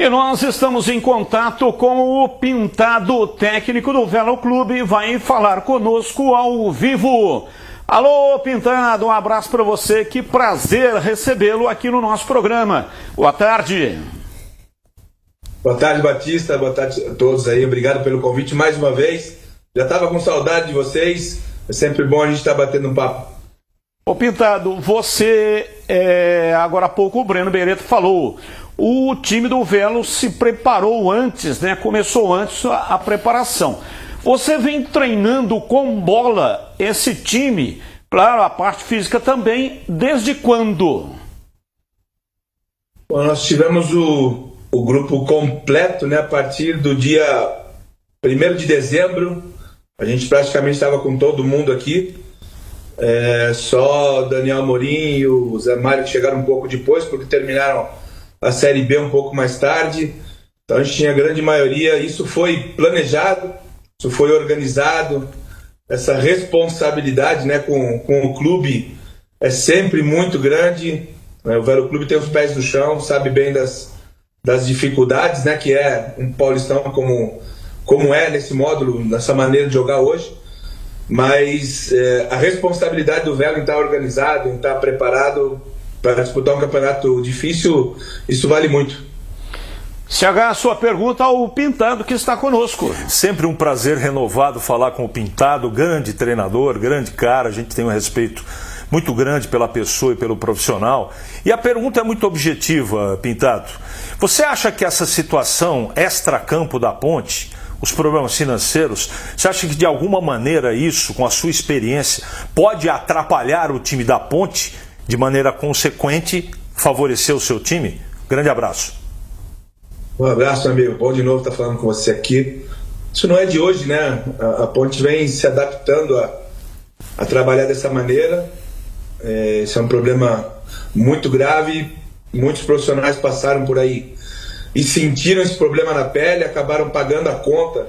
E nós estamos em contato com o Pintado, técnico do Velo Clube, vai falar conosco ao vivo. Alô, Pintado, um abraço para você, que prazer recebê-lo aqui no nosso programa. Boa tarde. Boa tarde, Batista, boa tarde a todos aí, obrigado pelo convite mais uma vez. Já estava com saudade de vocês, é sempre bom a gente estar batendo um papo. Ô Pintado, você, agora há pouco o Breno Beretta falou, o time do Velo se preparou antes, né? Começou antes a preparação. Você vem treinando com bola esse time, claro, a parte física também, desde quando? Bom, nós tivemos o grupo completo, né? A partir do dia 1º de dezembro, a gente praticamente estava com todo mundo aqui. Só Daniel Amorim e o Zé Mário que chegaram um pouco depois, porque terminaram a Série B um pouco mais tarde. Então a gente tinha a grande maioria. Isso foi planejado, isso foi organizado. Essa responsabilidade, né, com o clube é sempre muito grande. O Velo Clube tem os pés no chão, sabe bem das dificuldades, né, que é um paulistão como é nesse módulo, nessa maneira de jogar hoje. Mas a responsabilidade do Velo em estar organizado, em estar preparado para disputar um campeonato difícil, isso vale muito. CH, a sua pergunta ao Pintado, que está conosco. Sempre um prazer renovado falar com o Pintado, grande treinador, grande cara, a gente tem um respeito muito grande pela pessoa e pelo profissional. E a pergunta é muito objetiva, Pintado. Você acha que essa situação extracampo da Ponte, os problemas financeiros, você acha que de alguma maneira isso, com a sua experiência, pode atrapalhar o time da Ponte, de maneira consequente, favorecer o seu time? Grande abraço. Um abraço, amigo. Bom de novo estar falando com você aqui. Isso não é de hoje, né? A Ponte vem se adaptando a trabalhar dessa maneira. Esse é um problema muito grave. Muitos profissionais passaram por aí e sentiram esse problema na pele, acabaram pagando a conta,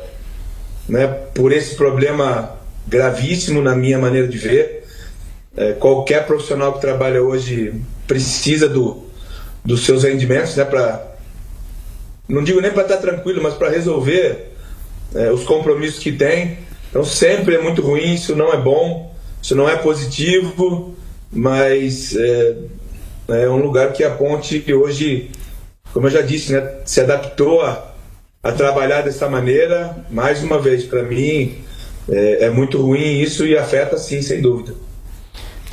né, por esse problema gravíssimo, na minha maneira de ver. Qualquer profissional que trabalha hoje precisa dos seus rendimentos, né, não digo nem para estar tranquilo, mas para resolver os compromissos que tem. Então sempre é muito ruim, isso não é bom, isso não é positivo, mas é um lugar que a Ponte hoje, como eu já disse, né, se adaptou a trabalhar dessa maneira. Mais uma vez, para mim, é muito ruim isso e afeta sim, sem dúvida.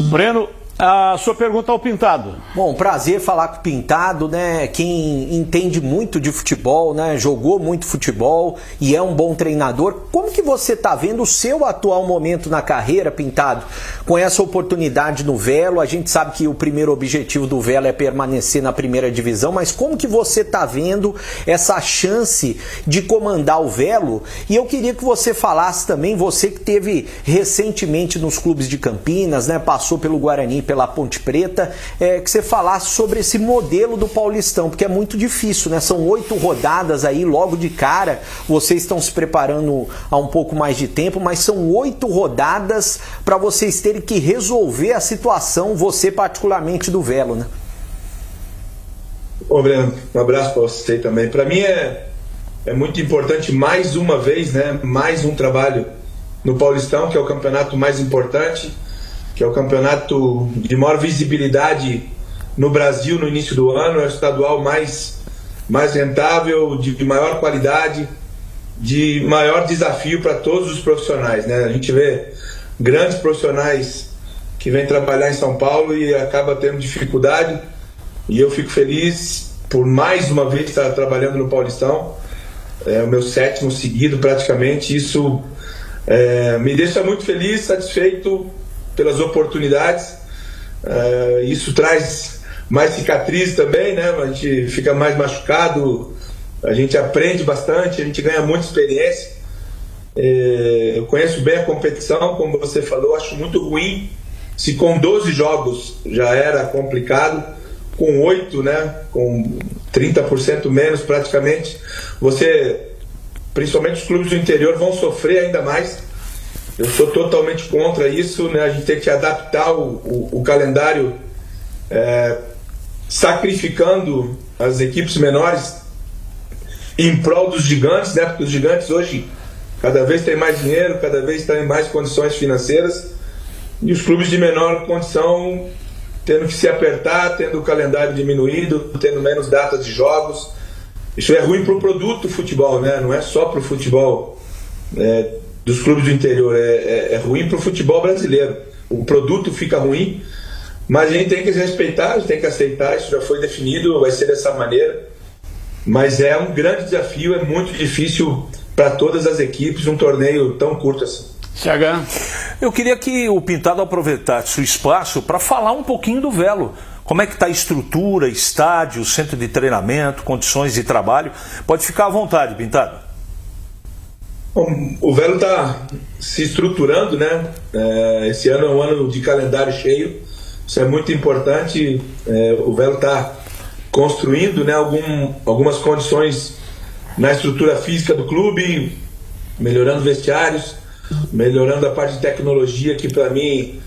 Breno, a sua pergunta ao Pintado. Bom, prazer falar com o Pintado, né? Quem entende muito de futebol, né? Jogou muito futebol e é um bom treinador. Como que você está vendo o seu atual momento na carreira, Pintado? Com essa oportunidade no Velo, a gente sabe que o primeiro objetivo do Velo é permanecer na primeira divisão, mas como que você está vendo essa chance de comandar o Velo? E eu queria que você falasse também, você que teve recentemente nos clubes de Campinas, né? Passou pelo Guarani, pela Ponte Preta, que você falasse sobre esse modelo do Paulistão, porque é muito difícil, né? São 8 rodadas aí, logo de cara, vocês estão se preparando há um pouco mais de tempo, mas são 8 rodadas para vocês terem que resolver a situação, você particularmente do Velo, né? Ô, Breno, um abraço para você também. Para mim é muito importante, mais uma vez, né? Mais um trabalho no Paulistão, que é o campeonato mais importante, que é o campeonato de maior visibilidade no Brasil no início do ano, é o estadual mais rentável, de maior qualidade, de maior desafio para todos os profissionais, né? A gente vê grandes profissionais que vêm trabalhar em São Paulo e acaba tendo dificuldade, e eu fico feliz por mais uma vez estar trabalhando no Paulistão. É o meu 7º seguido praticamente. Isso me deixa muito feliz, satisfeito pelas oportunidades. Isso traz mais cicatriz também, né? A gente fica mais machucado, a gente aprende bastante, a gente ganha muita experiência. Eu conheço bem a competição, como você falou, acho muito ruim. Se com 12 jogos já era complicado, com 8, né? Com 30% menos praticamente, principalmente os clubes do interior, vão sofrer ainda mais. Eu sou totalmente contra isso, né? A gente tem que adaptar o calendário, sacrificando as equipes menores em prol dos gigantes, né? Porque os gigantes hoje cada vez têm mais dinheiro, cada vez têm mais condições financeiras, e os clubes de menor condição tendo que se apertar, tendo o calendário diminuído, tendo menos datas de jogos. Isso é ruim para o produto futebol, né? Não é só para o futebol dos clubes do interior, é ruim para o futebol brasileiro. O produto fica ruim, mas a gente tem que respeitar, a gente tem que aceitar, isso já foi definido, vai ser dessa maneira. Mas é um grande desafio, é muito difícil para todas as equipes um torneio tão curto assim. CH. Eu queria que o Pintado aproveitasse o espaço para falar um pouquinho do Velo. Como é que está a estrutura, estádio, centro de treinamento, condições de trabalho? Pode ficar à vontade, Pintado. Bom, o Velo está se estruturando, né? Esse ano é um ano de calendário cheio, isso é muito importante. O Velo está construindo, né, algumas condições na estrutura física do clube, melhorando vestiários, melhorando a parte de tecnologia, que para mim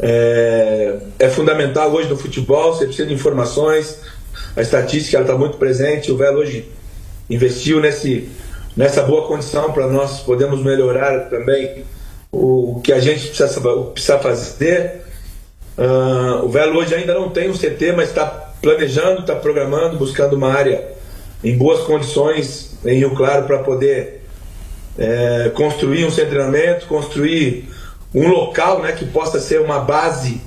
é fundamental hoje no futebol. Você precisa de informações, a estatística está muito presente. O Velo hoje investiu nessa boa condição para nós podermos melhorar também o que a gente precisa fazer. O Velo hoje ainda não tem um CT, mas está planejando, está programando, buscando uma área em boas condições em Rio Claro para poder construir um centro de treinamento, construir um local, né, que possa ser uma base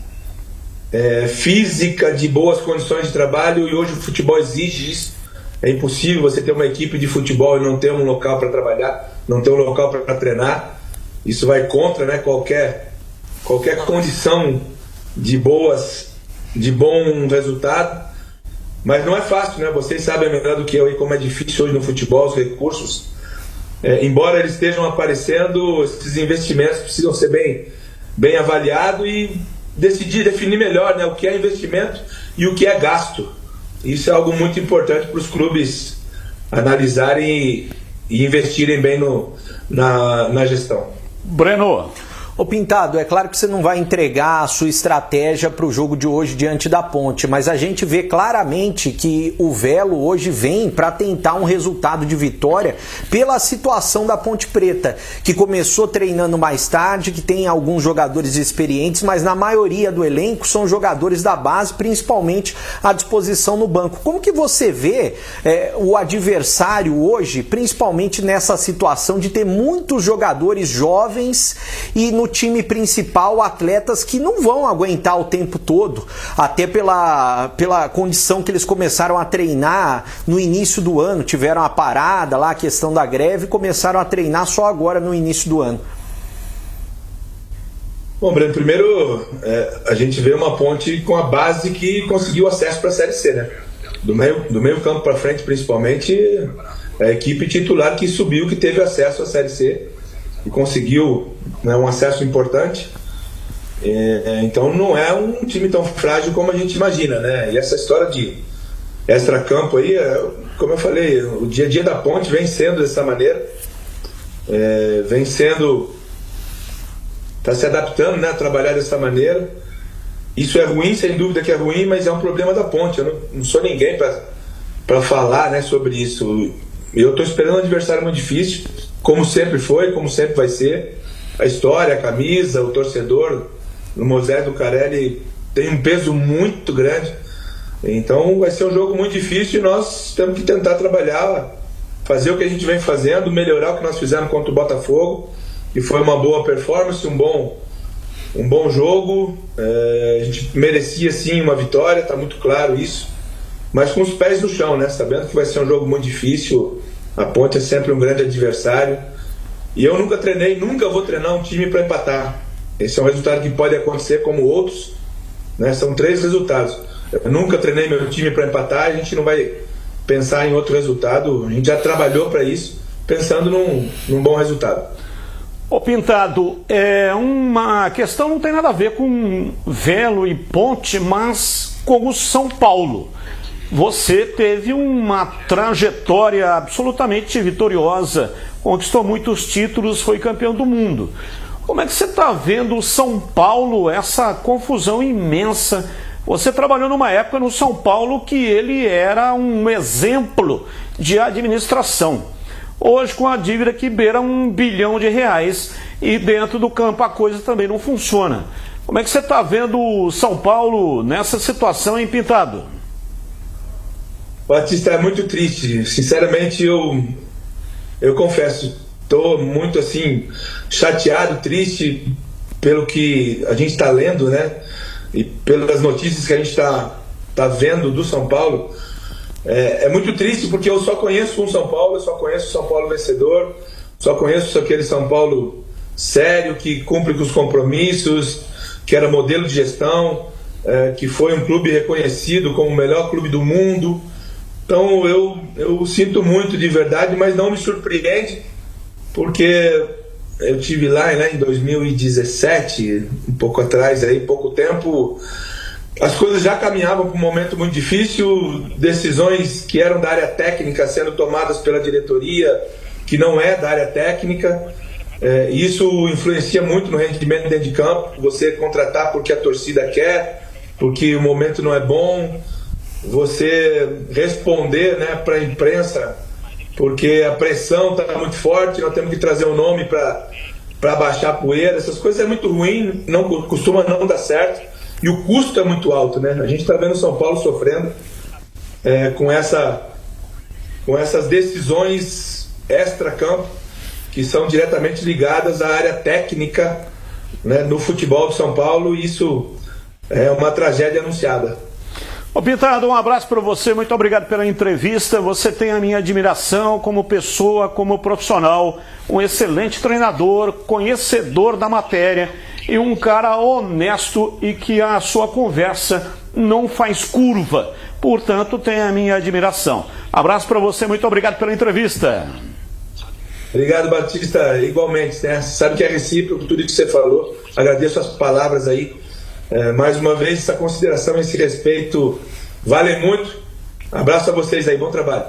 física de boas condições de trabalho. E hoje o futebol exige isso. É impossível você ter uma equipe de futebol e não ter um local para trabalhar, não ter um local para treinar. Isso vai contra, né, qualquer condição de bom resultado. Mas não é fácil, né? Vocês sabem melhor do que eu aí como é difícil hoje no futebol, os recursos. Embora eles estejam aparecendo, esses investimentos precisam ser bem avaliados e definir melhor, né, o que é investimento e o que é gasto. Isso é algo muito importante para os clubes analisarem e investirem bem na gestão. Breno. Ô Pintado, é claro que você não vai entregar a sua estratégia para o jogo de hoje diante da Ponte, mas a gente vê claramente que o Velo hoje vem para tentar um resultado de vitória pela situação da Ponte Preta, que começou treinando mais tarde, que tem alguns jogadores experientes, mas na maioria do elenco são jogadores da base, principalmente à disposição no banco. Como que você vê o adversário hoje, principalmente nessa situação de ter muitos jogadores jovens e no time principal atletas que não vão aguentar o tempo todo, até pela condição que eles começaram a treinar no início do ano, tiveram a parada lá, a questão da greve, e começaram a treinar só agora no início do ano? Bom, Breno, primeiro a gente vê uma Ponte com a base que conseguiu acesso para a Série C, né? Do meio campo para frente, principalmente, a equipe titular que subiu, que teve acesso à Série C e conseguiu, né, um acesso importante. Então não é um time tão frágil como a gente imagina, né? E essa história de extra-campo aí, como eu falei, o dia a dia da Ponte vem sendo dessa maneira, está se adaptando, né, a trabalhar dessa maneira. Isso é ruim, sem dúvida que é ruim, mas é um problema da Ponte. Eu não sou ninguém para falar, né, sobre isso. Eu estou esperando um adversário muito difícil, como sempre foi, como sempre vai ser. A história, a camisa, o torcedor, o Moisés Lucarelli tem um peso muito grande. Então vai ser um jogo muito difícil e nós temos que tentar trabalhar, fazer o que a gente vem fazendo, melhorar o que nós fizemos contra o Botafogo, que foi uma boa performance, um bom jogo. A gente merecia sim uma vitória, está muito claro isso, mas com os pés no chão, né? Sabendo que vai ser um jogo muito difícil. A Ponte é sempre um grande adversário e eu nunca vou treinar um time para empatar. Esse é um resultado que pode acontecer como outros, né? São 3 resultados. Eu nunca treinei meu time para empatar, a gente não vai pensar em outro resultado, a gente já trabalhou para isso, pensando num bom resultado. Ô Pintado, uma questão não tem nada a ver com Velo e Ponte, mas com o São Paulo. Você teve uma trajetória absolutamente vitoriosa, conquistou muitos títulos, foi campeão do mundo. Como é que você está vendo o São Paulo, essa confusão imensa Você trabalhou numa época no São Paulo que ele era um exemplo de administração. Hoje, com a dívida que beira R$1 bilhão e dentro do campo a coisa também não funciona. Como é que você está vendo o São Paulo nessa situação, hein, Pintado? Batista, é muito triste. Sinceramente, eu confesso, estou muito assim chateado, triste pelo que a gente está lendo, né? E pelas notícias que a gente está vendo do São Paulo. É muito triste porque eu só conheço um São Paulo, eu só conheço o São Paulo vencedor, só conheço aquele São Paulo sério, que cumpre com os compromissos, que era modelo de gestão, que foi um clube reconhecido como o melhor clube do mundo. Então eu sinto muito de verdade, mas não me surpreende, porque eu tive lá, né, em 2017, um pouco atrás, aí, pouco tempo, as coisas já caminhavam para um momento muito difícil, decisões que eram da área técnica sendo tomadas pela diretoria, que não é da área técnica. Isso influencia muito no rendimento dentro de campo, você contratar porque a torcida quer, porque o momento não é bom, você responder, né, para a imprensa, porque a pressão está muito forte, nós temos que trazer um nome para baixar a poeira. Essas coisas é muito ruim, não costuma não dar certo, e o custo é muito alto, né? A gente está vendo o São Paulo sofrendo com essas decisões extra-campo, que são diretamente ligadas à área técnica, né, no futebol de São Paulo, e isso é uma tragédia anunciada. Ô Pintado, um abraço para você, muito obrigado pela entrevista. Você tem a minha admiração como pessoa, como profissional, um excelente treinador, conhecedor da matéria e um cara honesto e que a sua conversa não faz curva. Portanto, tem a minha admiração. Abraço para você, muito obrigado pela entrevista. Obrigado, Batista, igualmente, né? Você sabe que é recíproco tudo que você falou. Agradeço as palavras aí. Mais uma vez, essa consideração, esse respeito vale muito. Abraço a vocês aí, bom trabalho.